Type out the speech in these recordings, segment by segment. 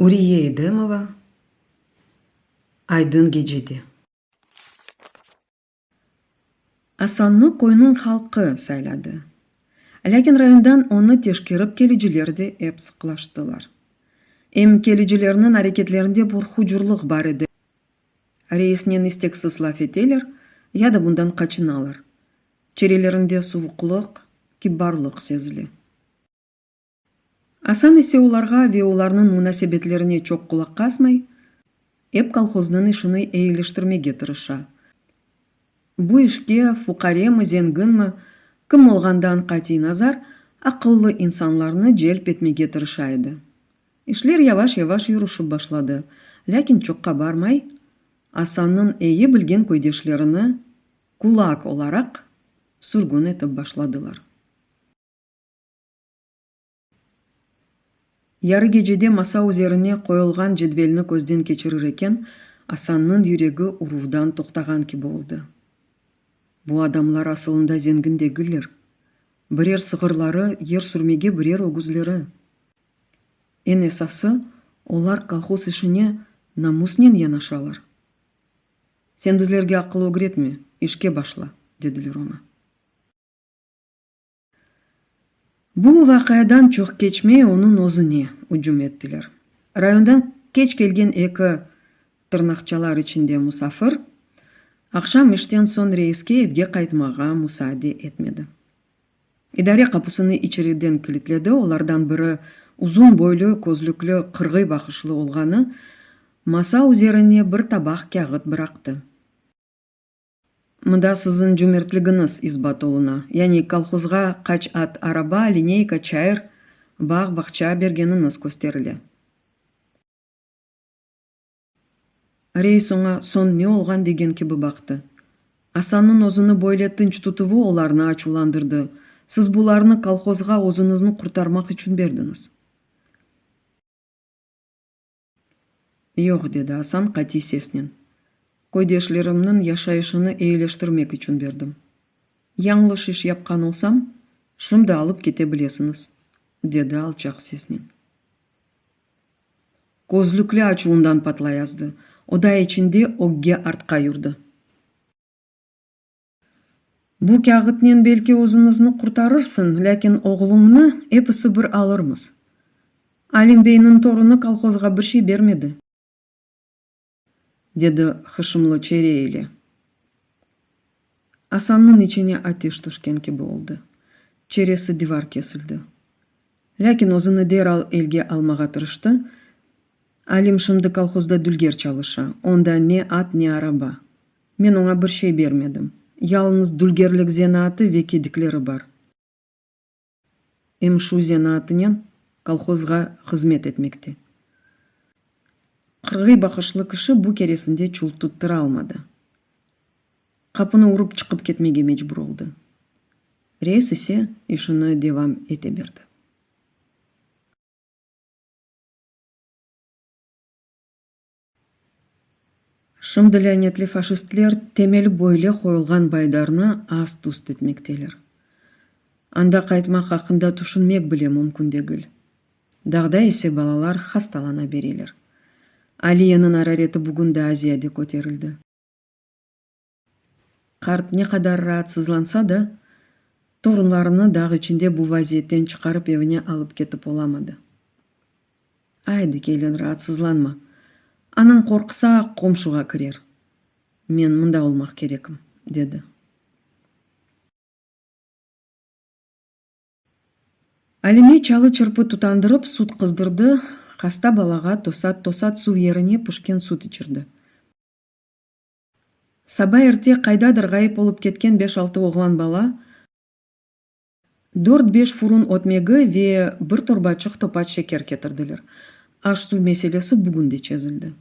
Uriye Edemova Aydın Gecedi. Асанны койнун халкы сайлады. Ләкин райондан оны тешкеріп кележілерді әп сықлаштылар. Кележілерінің әрекетлерінде бір хужурлық бар еді. Рейсінен истексіз лаф етелер, яда бұндан қачыналар. Черелерінде суықлық, кибарлық сезілі. Асан есе оларға ве оларының мунасебетлеріне чоқ құлақ қасмай, әп колхознын ішіні әйеліштірмеге тырыша. Бұ ішке фуқаремі зенгінмі, кім олғандан қати назар, ақыллы инсанларны желп етмеге тырышайды. Ишлер яваш-яваш юрушып башлады, ләкин чоққа бармай, Асанның әйе білген көйдешлеріні кулак оларақ сүргін етіп башладылар. Яры кежеде маса өзеріне қойылған жедвеліні көзден кечірір екен, Асанның юрегі ұрудан тоқтаған ки болды. Бұ адамлар асылында зенгіндегілер. Бірер сығырлары, ер сүрмеге бірер өгізлері. Ен esасы, олар колхоз ішіне намуснен янашалар. Сен біздерге ақыл өгретме, ішке башла, деділер ona. Бұл вақайдан чоқ кечмей оның өзіне үжім еттілер. Райондан кеч келген екі тырнақчалар ішінде мұсафыр, ақшам іштен сон рейске евге қайтмаға мұсаде етмеді. Идаре қапысыны ичериден кілітледі, олардан бірі ұзын бойлы, көзліклі, қырғый бақышлы олғаны, маса өзеріне бір табақ кәғыт бұрақты. Мұнда сізін жүмертлігіңіз избат олына, яғни колхозға қач ат араба, линейка, чайыр, бақ-бақча бергеніңіз көстерілі. Рейс оңа сон не олған деген кебі бақты. Асанның озыны бойле тынч тұтывы оларына ачуландырды. Сіз бұларны колхозға озынызны құртармақ үшін бердіңіз. Йоқ, деді Асан қати сеснен. Көйдешлерімнің яшайышыны ейлештірмек үшін бердім. Яңлыш іш япқан олсам, шымды алып кете білесіңіз, деді алчақ сеснен. Көзліклі ачуындан патла язды. Ода içinde огге артқа юрды. Бұ кәғытнен белке өзіңізні құртарырсың, ләкин оғылыңны епісі бір алырмыз. Алимбейнің торыны колхозға бір шей бермеді, деді хышымлы черейлі. Асанның içine атеш түшкен кебі олды. Чересі дивар кесілді. Ләкин өзіні дерал елге алмаға тырышты. Алим шымды колхозда дүлгер чалыша. Онда не ат, не араба. Мен оңа бір шей бермедім. Ялыңыз дүлгерлік зенаты векедіклері бар. Шу зенатынен колхозға қызмет етмекте. Қырғый бақышлы кіші бұ кересінде чул тұттыра алмады. Қапыны ұрып чықып кетмеге мечбур олды. Рейс есе ішіні девам ете берді. Шымды ләнетлі фашистлер темел бойле қойылған байдарына аст-уст етмектелер. Анда қайтмақ қақында түшінмек біле мүмкіндегіл. Дағда есе балалар хасталана берелер. Алияның арареті бүгінді Азияде көтерілді. Қарт не қадар раатсызланса да, торынларыны дағы ішінде бұ вазиеттен чықарып евіне алып кетіп оламады. Айды келін раатсызланма. Анын қорқыса қомшуға кірер. Мен мұнда олмақ керекім, деді. Әліме чалы чырпы тұтандырып суд қыздырды, хаста балаға тосат су еріне пұшкен суд içirді. Саба ерте қайдадыр ғайып олып кеткен 5-6 оғлан бала 4-5 фурун отмегі ве бір торбачық топат шекер кетірділер. Аш су меселесі бүгінде чезілді.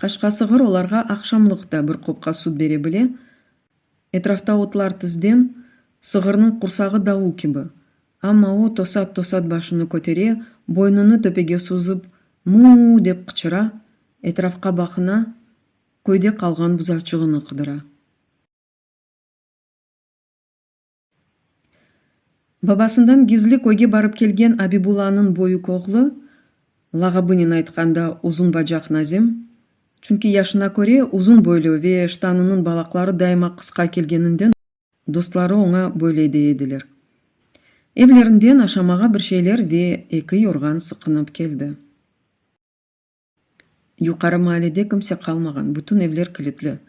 Қашқасығыр оларға ақшамлықта бір қопқа суд бере біле, етрафта отлар тізден сығырның құрсағы дауыл кебі. Амма о тосат башыны көтере, бойныны төпеге сузып, му деп қычыра, етрафқа бақына, көйде қалған бұзақчығыны қыдыра. Бабасындан гизли койге барып келген Абибуланын боюк оглу, лагабынын айтканда узун бажак Назим, чүнки яшына көрө узун бойлуу ве штанынын балаклары дайыма кыска келгенинден достору оңа бойлойдей эдилер. Эвлеринден ашамага бир шейлер ве эки юрган сыкынып келди. Юкары мааледе кимсе калмаган, бүтүн эвлер килитлүү,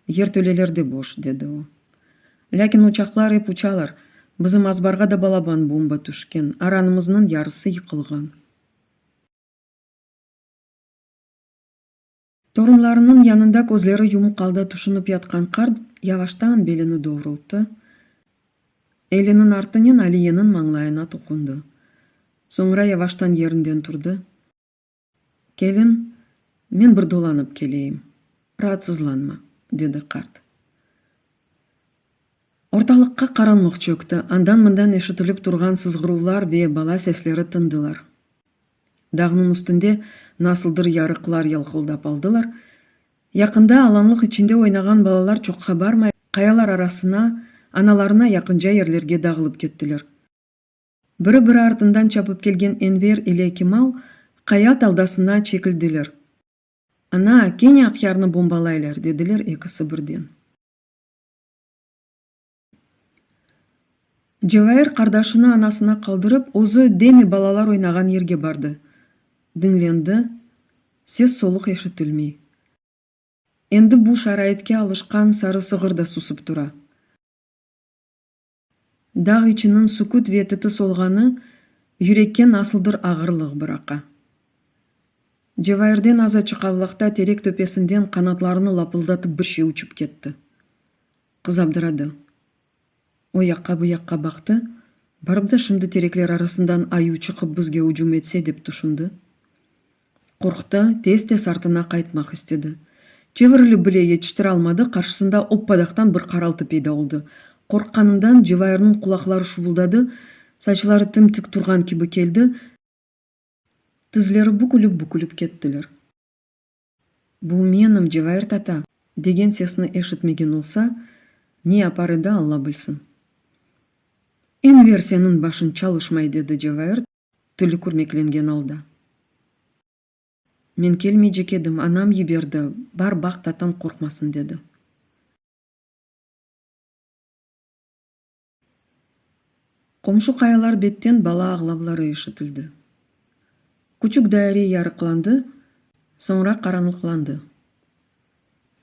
жертөлелер де бош, деди о. Лякин учаклар эп учалар, бизим азбарга да балабан бомба түшкөн, аранымыздын ярысы йыкылган. Торунларынын янында көзлөрү юмук алда тушунуп яткан карт яваштан белини доорулту. Элинин артынан Алиенин маңлайына тукунду. Соңра яваштан жеринден турду. Келин, мен бир доланып келейим. Раатсызланма, деди карт. Орталыкка караңгылык чөктү. Андан-мындан эшитилип турган сызгыруулар ве бала сеслери тындылар. Дагынын үстүндө насылдыр ярыклар ялкылдап алдылар. Якында алаңлык ичинде ойнаган балалар чокка бармай, каялар арасына, аналарына якын жерлерге дагылып кеттилер. Бири-бири артынан чапып келген Энвер эле Кемал кая талдасына чекилдилер. Ана, кене акчарны бомбалайлар, дедилер экиси бирден. Жевайыр кардашыны анасына калдырып, өзү деми балалар ойнаган жерге барды. Дыңленди, сес солук эшитилмей. Энди бул шарайтке алышкан сары сыгыр да сусуп тура. Даг ичинин сукут ветити солганы юрекке насылдыр агырлык бирака. Жевайырден аза чыкабылакта терек төпесинден канатларыны лапылдатып бир шей учуп кетти. Кыз абдырады. Оякка буякка бакты, барып да шымды тереклер арасындан аю чыгып бизге ужум этсе деп тушунду. Коркtu, тез-тез артына кайтмак истеди. Чебирилип биле жетиштире алмады, каршысында оппадактан бир каралты пайда болду. Коркканынан Жевайырдын кулаклары шубулдады, сачылары тымтык турган киби келди. Тизлери бүкүлүп кеттилер. Бул меним Жевайыр тата, деген сесни эшитмеген болса, не апарыды Алла билсин. Энвер сенин башын чалышмай, деди Жевайыр, тили күрмекленген алда. Мен келмей жекедим, анам еберди, бар бак татан коркмасын, деди. Комшу каялар беттен бала аглаблары эшитилди. Күчүк дайри ярыкланды, соңра караңгыланды.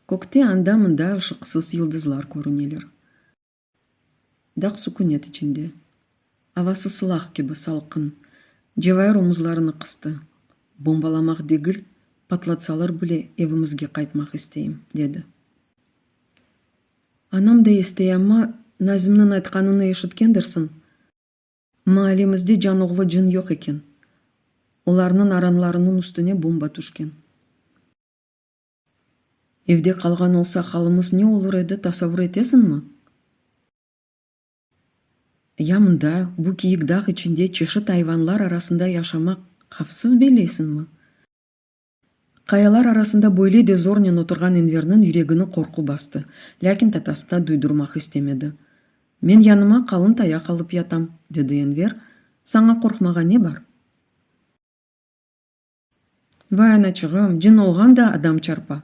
Көктө анда-мында ышыксыз йылдызлар көрүнелер. Дак сукунет ичинде. Авасы сылак кеби салкын. Жевайыр омузларыны кысты. Бомбаламак дегил, патлатсалар биле эвимизге кайтмак истейм, деди. Анам да эстей, амма Назимдин айтканын эшиткендирсиң. Маалемизде жан оглу жын жок экен. Оларнын аранларынын үстүнө бомба түшкөн. Evde kalgan olsa halımız ne olur edi, tasavvur etesin mi? Yamında bu kiyik dağ içinde çeşit hayvanlar arasında yaşamak hafsız beleysin mi? Kayalar arasında böyle de zornen oturgan Enver'nin yüreğini korku bastı. Lakin tatasına duydurmak istemedi. Men yanıma kalın tayak alıp yatam, dedi Enver. Sana korkmağa ne var? Vay anachığım, cin olgan da adam çarpa.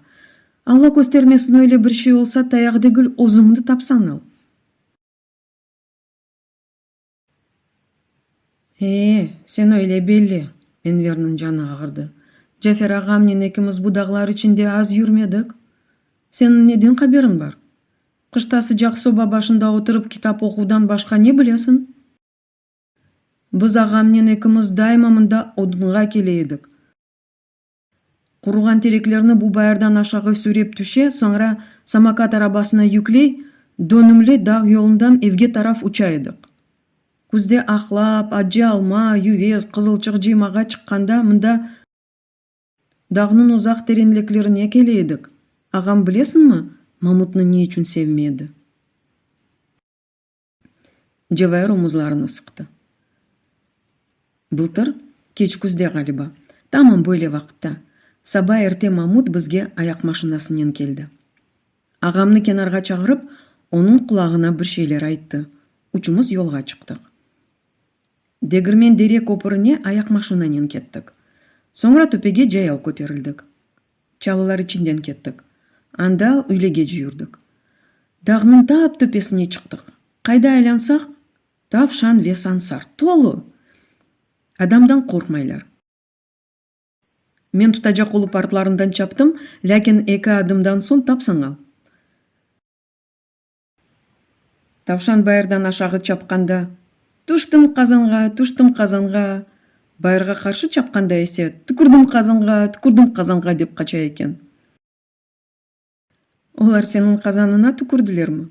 Allah göstermesin, öyle bir şey olsa tayak degil ozumdu tapsan al. Sen öyle belli. Enver'nin canı ağırdı. Cafer ağamnen ekimiz bu dağlar içinde az yürümedik. Senin neden haberin var? Kışta sıcak soba başında oturup kitap okudan başka ne bilesin? Biz ağamnen ekimiz daimamında odunga keleydik. Kurugan tereklerini bu bayırdan aşağı sürüp düşe, sonra samakat arabasına yükley, dönümlü dağ yolundan evge taraf uçaydık. Күзде ахлап, аджы алма, ювес, кызылчык жыймага чыкканда мында дагынын узак тереңлеклерине келейдик. Агам билесиңби, мамутну эмне үчүн севмеди? Жевайыр омузларыны сыкты. Былтыр кеч күзде галиба, тамам böyle вакытта саба эрте мамут бизге аяк машинасынен келди. Агамны кенарга чагырып, онун кулагына бир шейлер айтты. Учумуз жолга чыктык. Дегирмен дере көпіріне аяқ машинамен кеттік. Соңра төпеге жаяу көтерілдік. Чалылар içinden кеттік. Анда үйлеге жүйірдік. Дағның тап төпесіне шықтық. Қайда айлансақ, тавшан ве сансар толы. Адамдан қорқмайлар. Мен тұтажа қолы партларından чаптым, ләкин 2 адымдан соң тапсаңал. Тавшан байырдан ашағы чапқанда, туштым қазанға, байырға қаршы чапқанда есе, түкірдім қазанға деп қача екен. Олар сенің қазанына түкірділер ме?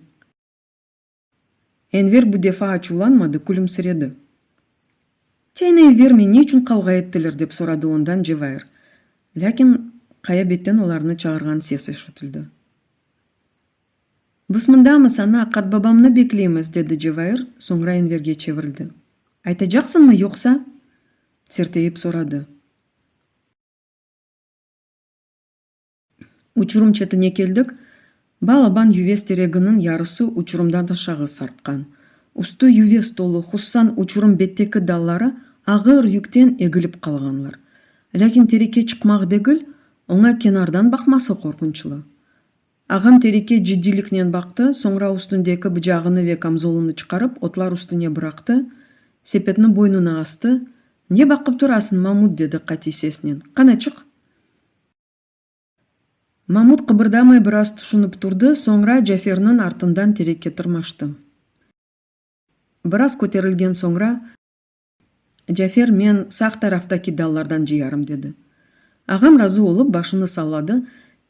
Энвер bu defa açulanmadı, күлімсіреді. Чайнай верме не үшін қауға еттілер деп сұрады ондан Джевайр. Ләкин қая беттен оларны чағырған сес ешітілді. Біз мұндамыз ана, қатбабамны беклейміз, деді Джевайр, соңра Энверге чевірілді. Айта жақсын мы, жоқса? Сертейіп сұрады. Учурум четіне келдік, балабан ювес терегінің ярысы учурумдан ашағы сарпқан. Усты ювес толы хуссан учурум беттекі даллары ағыр юктен егіліп қалғанлар. Ләкин тереке чықмақ дегіл, оңа кенардан бақмасы қорқынчылы. Ағам тереке жиддилікнен бақты, соңра үстіндегі бұжағыны ве камзолыны чықарып, отлар үстіне бұрақты, сепетні бойнына асты. Не бақып тұрасын, Мамут, деді қати сеснен. Қана чық? Мамут қыбырдамай біраз тұшынып тұрды, соңра Джафернің артындан терекке тұрмашты. Біраз көтерілген соңра, Джафер мен сақ тарафтаки даллардан жиярым, деді. Ағам разы олып башыны салады,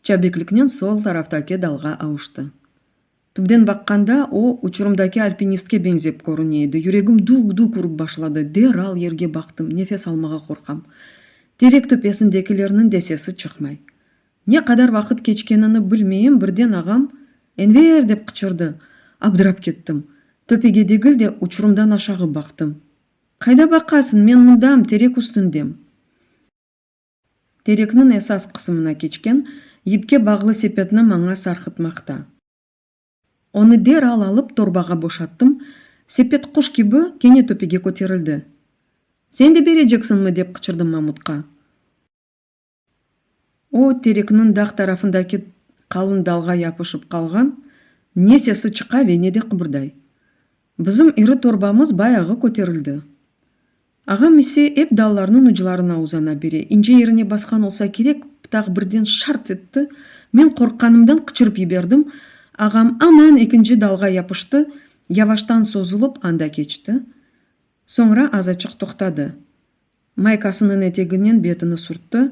чабеклікнен сол тарафтаки далға ауышты. Түбден баққанда, о учурумдаки альпинистке бензеп көрінейді. Юрегім дуг-дуг ұрып башлады. Дерал ерге бақтым, нефес алмаға қорқам. Терек төпесіндекілерінің десесі чықмай. Не қадар вақыт кечкенini білмейім, бірден ағам «Энвер» деп қычырды. Абдырап кеттім. Төпеге дегіл де учурумдан ашағы бақтым. Қайда баққасын, мен мұндам, терек үстіндем. Терекнің esas қысымына кечкен, епке бағлы сепетіні маңа сарқытмақта. Оны дерал алып торбаға бошаттым, сепет құш кебі кене төпеге көтерілді. Сен де бережексің ме деп қычырдым Мамутқа. О терекнің дақ тарафындаки қалын далға япышып қалған, несесі чықа венеде қыбырдай. Бізім ирі торбамыз баяғы көтерілді. Ағам есе еп далларының ұжыларына узана бере. Инже еріне басқан олса керек, птақ бірден шарт етті. Мен қорққанымдан қычырып ебердім. Ағам аман екінші далға япышты, яваштан созылып анда кечті. Соңра азачық тоқтады. Майкасының етегінен бетіні сүртті.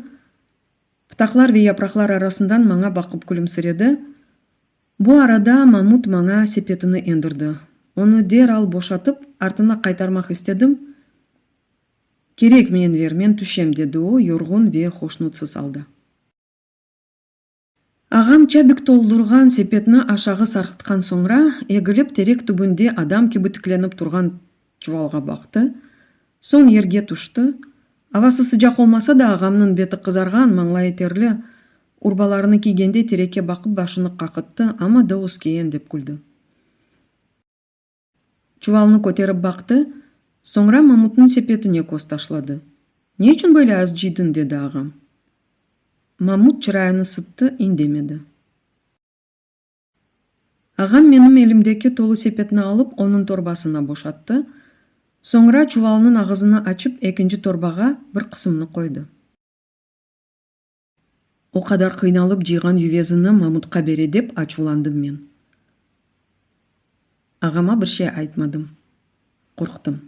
Птақлар ве япрақлар арасындан маңа бақып күлімсіреді. Бұ арада Мамут маңа сепетіні ендірді. Оны дерал бошатып, артына қайтармақ істедім. Керек мен вер, мен түшем, деді о, yorgun ве хошнутсыз алды. Ағам чабик толдырған сепетіні ашағы сарқытқан соңра, егіліп терек түбінде адам кебітікленіп тұрған чуалға бақты. Сон ерге түшті. Авасы sıcak olmasa да ағамның беті қызарған, маңлайы терлі. Урбаларыны кигенде терекке бақып башыны қақытты, ама дауыс кейін деп күлді. Чуалны көтеріп бақты, соңра Мамуттың сепетіне көз ташлады. Не үшін böyle аз жидың, деді ағам. Мамут чырайыны сытты, индемеді. Ағам менің елімдекі толы сепетіні алып, оның торбасына бошатты. Соңра чувалының ағызыны açып, екінші торбаға бір қысымны қойды. О қадар қиналып жиған ювезіні Мамутқа бере деп ачуландым мен. Ағама бір şey айтмадым. Қорқтым.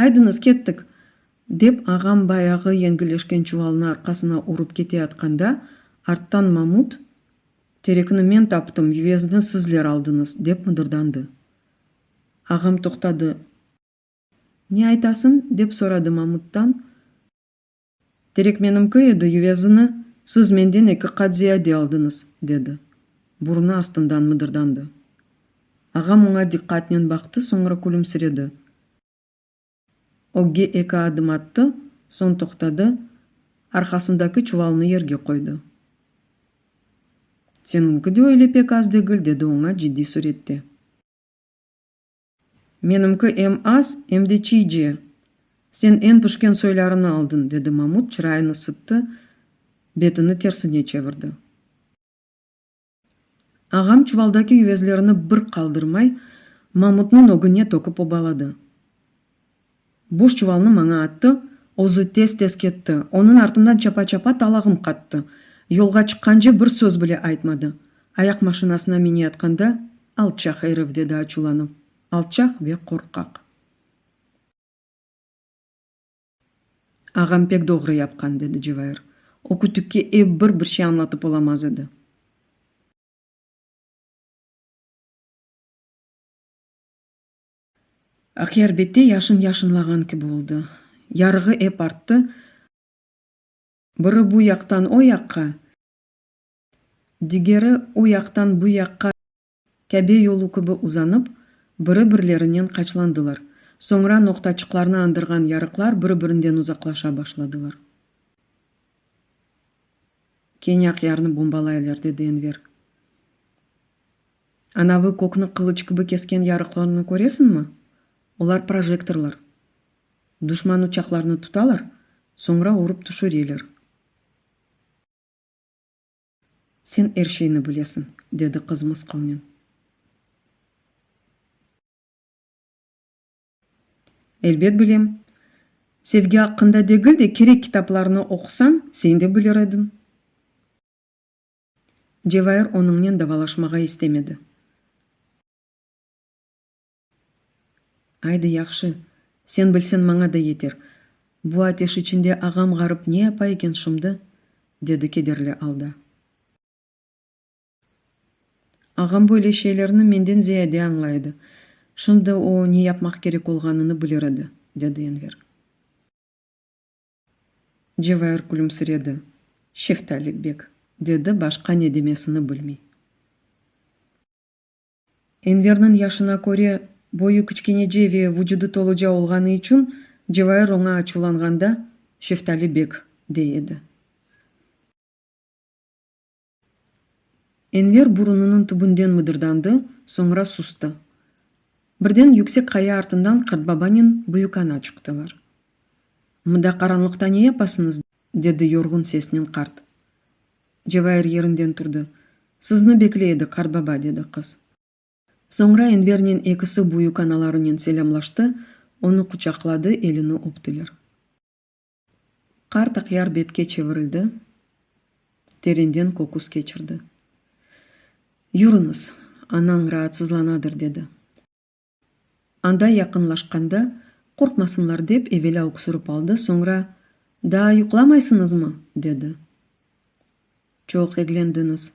Айдыңыз кеттік, деп ағам баяғы еңгілешкен чувалына арқасына ұрып кете атқанда, арттан Мамут, терекіні мен таптым, ювезіні сізлер алдыңыз, деп мұдырданды. Ағам тоқтады. Не айтасын, деп сұрады Мамуттан. Терек менімкі еді, ювезіні сіз менден 2 қат зияде алдыңыз, деді. Бұрны астындан мұдырданды. Ағам оңа диққатнен бақты, соңра күлімсіреді. Огге 2 адым атты, сон тоқтады, арқасындаки чувалны ерге қойды. Сенің күді ойлепек аз дегіл, деді оңа жидди суретте. Менімкі эм аз, эмде чий же. Сен эн пішкен сойларыны алдын, деді Мамут, чырайын ысытты, бетіні терсіне чеверді. Ағам чувалдаки үйвезлеріні бір қалдырмай, Мамутның огыне токып обалады. Бош чувалны маңа атты, озы тез-тез кетті. Оның артымдан чапа-чапа талағым қатты. Yolға шыққанже бір сөз біле айтмады. Аяқ машинасына мені атқанда, алчақ әрів деді ачуланып. Алчақ ве қорқақ. Ағам пек доғры япқан, деді Дживайыр. О күтікке бір şey anlatıp olamaz еді. Ақияр бетте яшын-яшынлаған кі болды. Ярығы артты. Бірі бұ яқтан о яққа, дигері о яқтан бұ яққа кәбе yolu күбі uzanып, бірі-бірлерінен қачыландылар. Соңра ноқтачықларына андырған ярықлар бірі-бірінден uzaqlaşa башладылар. Кейін Ақиярны бомбалайлар, деді Энвер. Анавы көкні қылыч күбі кескен ярықларını көресін ма? Олар прожекторлар. Душман учақларını тұталар, соңра ұрып түшірелер. Сен әршейіні білесің, деді қыз мысқылмен. Әлбет білем. Sevgi hakkında değil de керек kitaplarını оқысан, сен де білер едің. Дживайыр оныңнен давалашмаға істемеді. Айды яқшы, сен білсен маңа да етер. Бұ атеш ішінде ағам ғарып не апа екен шымды, деді кедерлі алда. Ағам böyle şeylerini menden ziyade anlaydı. Şimdi o ne yapmak gerek olganını bilir edi, dedi Enver. Дживайыр күлімсіреді. Шефтали бек, деді başka ne demesini bilmей. Enver'nin yaşına көре бойы кішкенеже ве вүжуды толыжа olғаны үшін Дживайыр оңа ачуланғанда Шефтали бек deyеді. Enver burununun түбінден мыдырданды, соңра susты. Бірден yüksek қая артынан Қартбабанин бұйықана шықтылар. Мұнда қаранлықта не япасыңыз, деді yorgun сесінен қарт. Дживайыр ерінден тұрды. Сызны беклейді, Қартбаба, деді қыз. Соңра Энвернен екісі бұйықаналарынан селямлашты, оны құчақлады, еліні оптылар. Қарт Ақияр бетке чевірілді, теренден кокус кечірді. Юрыңыз, анаң раатсызланадыр, деді. Анда якынлашқанда, қорқмасынлар деп евелі өксіріп алды, соңра, да юқламайсыңыз мы, деді. Çok eglendiniz.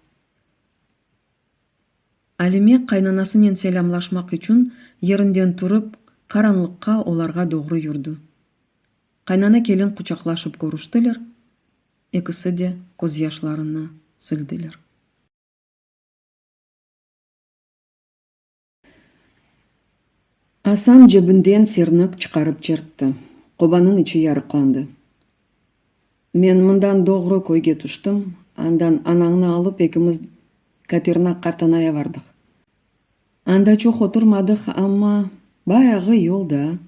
Алиме қайнанасымен селямлашмақ үшін ерінден тұрып, қараңлыққа оларға doğru yürüdü. Қайнана келін құчақлашып көріштілер, екісі де көз яшларына сілділер. Асан жебінден сернік чықарып чертті. Қобаның içi ярықланды. Мен мындан doğru көйге түштім, андан анаңны алып екіміз Катерина Қартанaya бардық. Анда çok отырмадық, амма баяғы yolda.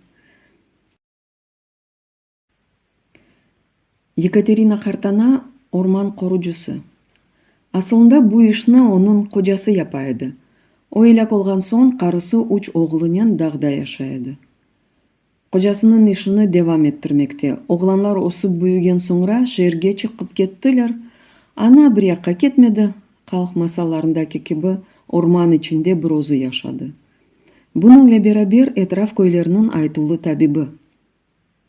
Екатерина Қартана орман қоручысы. Асылында bu işni onun kocası yapaydı. O elak olgan son karısı uç oğlunyan dağda yaşaydı. Kocasının işini devam ettirmekte. Oğlanlar osып büyügen sonra şehirge çıkıp kettiler. Ana bir yakka ketmedi. Halk masallarındaki gibi orman içinde bir ozu yaşadı. Bununla beraber etraf köylerinin aytılı tabibi.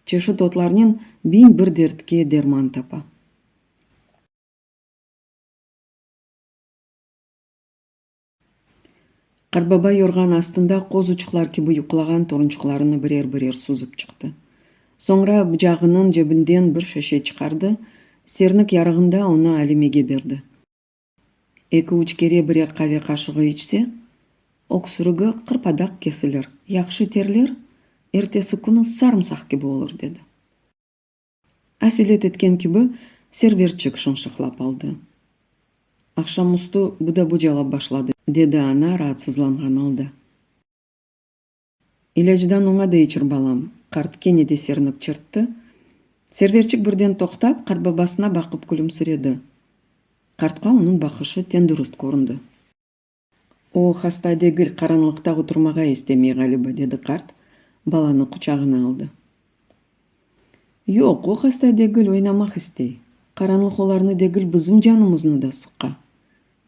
Çeşit otlarının bin bir dertke derman tapa. Қартбаба yorgan астында қоз ұчықлар кебі юқлаған торыншықларыны бірер-бірер сузып шықты. Соңра жағының жебінден бір шеше чықарды, сернік ярығында оны Алимеге берді. Екі учкере бірер қаве қашығы içсе, өксірігі қырпадақ кесілер, яқшы терлер, ертесі күні сарымсақ кебі olur, деді. Әселет еткен кебі серверчік шыншықлап алды. Ақшам ұсты бұда бұжалап башлады, деді ана раатсызланған алды. Илеждан оңады ичір балам, қарт кенеде сернік чыртты. Серверчик бірден тоқтап, қарт бабасына бақып күлімсіреді. Қартқа оның бақышы тендұрыст көрінді. О, хаста дегіл қаранлықта отырмаға естемей ғалиба, деді қарт, баланы құчағына алды. Yok, o hasta degil oynamak istey. Karanlık olarını degil bizim canımızını da sıkka.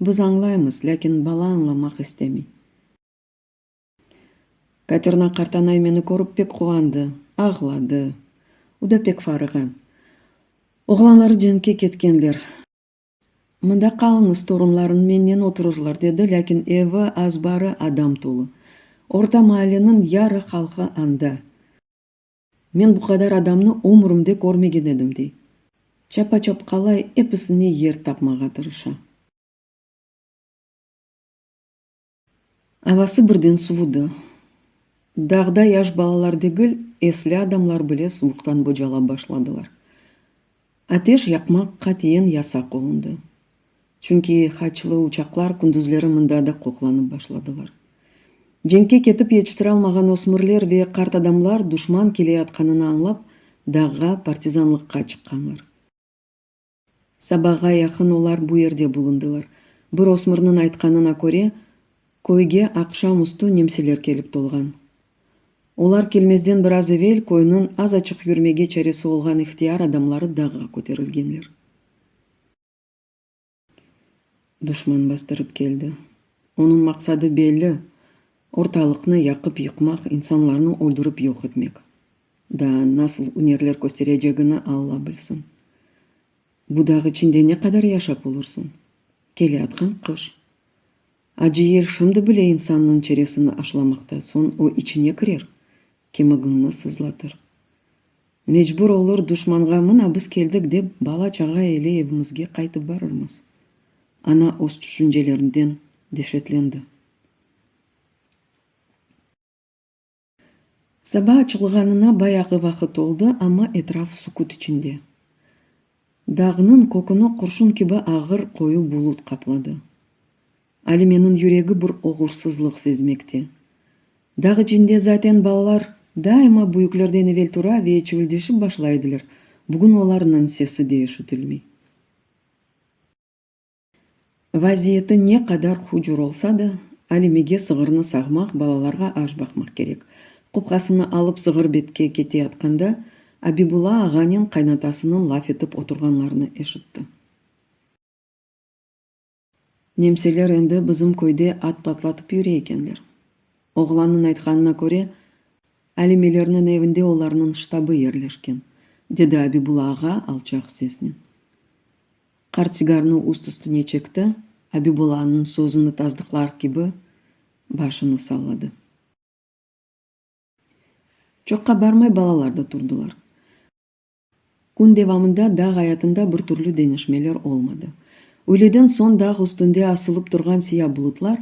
Biz anlayımız, lakin bala anlamak istemey. Katerina Kartanay meni korup pek kuandı, ağladı. O da pek farıgan. Oğlanları cenke ketkenler. Mında kalınız torunların menden otururlar dedi, lakin evi azbары adam tolu. Orta mahallenin yarı halkı anda. Men bu kadar adamны өмірімде көрмеген едім дей. Чапа-чап қалай епісіне ер тапмаға тырыша. Авасы бірден суыды. Дағда яш балалар дегіл, эслі адамлар біле суықтан божала башладылар. Атеш яқмақ қатиен яса қолынды. Чүнки хачылы учақлар күндізлері мында да қоқланып башладылар. Женке кетіп ечтіре алмаған осмырлер ве қарт адамлар душман келе атқанын аңлап, дағға партизанлыққа шыққанлар. Сабаға яқын олар бұ ерде бұлындылар. Бір осмырның айтқанына көре, көйге ақшам ұсты немселер келіп толған. Олар келмезден біраз евел көйінің аз ачық юрмеге чәресі олған ихтияр адамлары дағға көтерілгенлер. Душман бастырып келді. Оның мақсады белі. Орталықны яқып йықмақ, инсанларны өлдіріп йоқ етмек. Да насыл өнерлер көстережегіні Алла білсін. Бұдағы içinde не қадар яшап олырсын? Келе атқан қыш. Acı ел шымды біле инсанның чересіні ашламақта, сон о içine кірер, кемігіңні сызлатыр. Мечбур олыр душманға мына біз келдік деп бала чаға еле евімізге қайтып барырмыз. Ана ос түшінжелерінден дешетленді. Саба açılғанына баяғы вақыт oldu, ama etraf sukut içinde. Dağının kokunu kurşun gibi ağır koyu bulut kapladı. Alime'nin yüreği bir oğursuzluk sezmekte. Dağ içinde zaten balalar daima büyüklerden evvel tura ve çivildeşip başlaydılar. Bugün onların sesi de işitilmey. Vaziyeti ne kadar hucur olsa da, Alime'ge sığırını sağmak, balalarga aş bakmak gerek. Құпқасыны алып сығыр бетке кете атқанда, Абибулла ағанен қайнатасының лаф етіп отырғанларыны ешітті. Немселер енді бізім көйде ат патлатып юре екенлер. Оғланның айтқанына көре, әлемелерінің evінде оларының штабы ерлешкен, деді Абибулла аға алчақ сеснен. Қарт сигарны үст-үстіне чекті, Абибулланың сөзіні таздықлар кебі башыны салады. Чоққа бармай балаларда тұрдылар. Күн девамында дағ аятында бір түрлі денішмелер олмады. Өледен сон дағ үстінде асылып тұрған сия бұлытлар,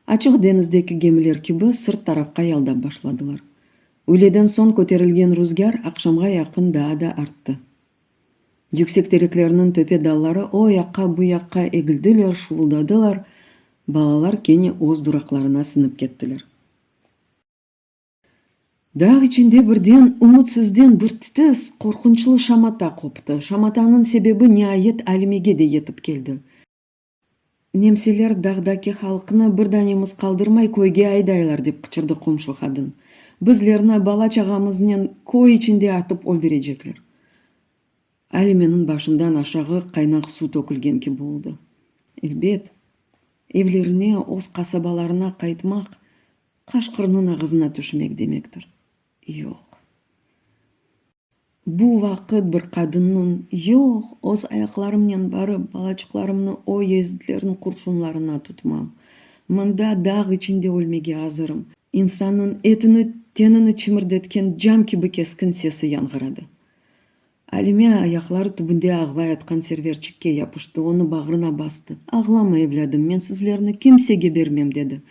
ачық дениздегі гемілер кебі сырт тарафқа ялдап башладылар. Өледен сон көтерілген рүзгар ақшамға яқын да артты. Жүксек тереклерінің төпе даллары о яққа бұ яққа егілділер, шуылдадылар, балалар кені оз дұрақларына сынып кеттілер. Дағ içinde бірден үмітсізден бір тітіс қорқыншылы шамата қопты. Шаматаның себебі нәйет әлімеге де етіп келді. Немселер дағдаки халқыны бір данеміз қалдырмай көйге айдайлар деп қычырды қомшы қадын. Бізлеріні бала чағамызмен көй içinde атып өлдірежеклер. Әліменің башындан ашағы қайнақ су төкілген ке болды. Елбет, евлеріне оз қасабаларына қайтмақ, қашқырының ағызына түшмек демектір. Yok. Bu vakit bir kadının yok, oz ayaklarımdan barıp balacıklarımны o yezdiklerin kurşunlarına tutmam. Mında dağ içinde ölmege hazırım. İnsanın etini, tenini çimirdetken cam gibi keskin sesi yankıradı. Alime ayakları tübünde ağlay atkan serverçikке yapıştı, onu bağrına bastı. Ağlama evladım, men sizlerini kimsege bermem dedi.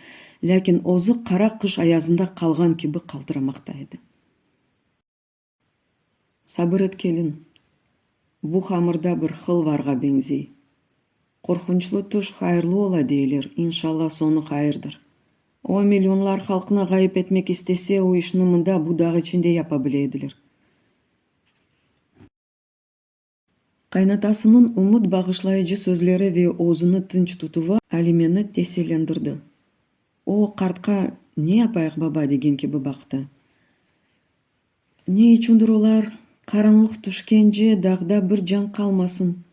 Lakin ozu қара қыш аязында қалған кебі қалдырамақтайды. Сабыр ет келін. Бұ хамырда бір хыл варға бензей. Қорқынчлы түш хайырлы ола дейлер, иншалла соны хайырдыр. О миллионлар халкына гайып этмек истесе, у ишни мында бу дагы ичинде япа биледилер. Кайнатасынын умут багышлайчу сөзлери ve оозуну тынч тутуу али мени теселендирди. О картка не япайык баба деген кеби бакты. Не үчүндүр олар караңгылык түшкенже дагда бир жан калмасын.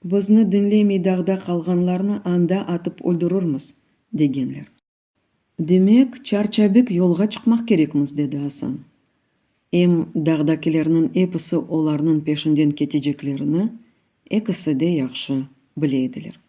Бизни динлемей дагда калганларны анда атып өлдүрөрмүз дегенлер. Демек, чарчабек жолго чыкмак керекмиз, деди Асан. Эм дагдакилердин эпосы олардын пешинден кетежеклерини экиси де жакшы биледилер.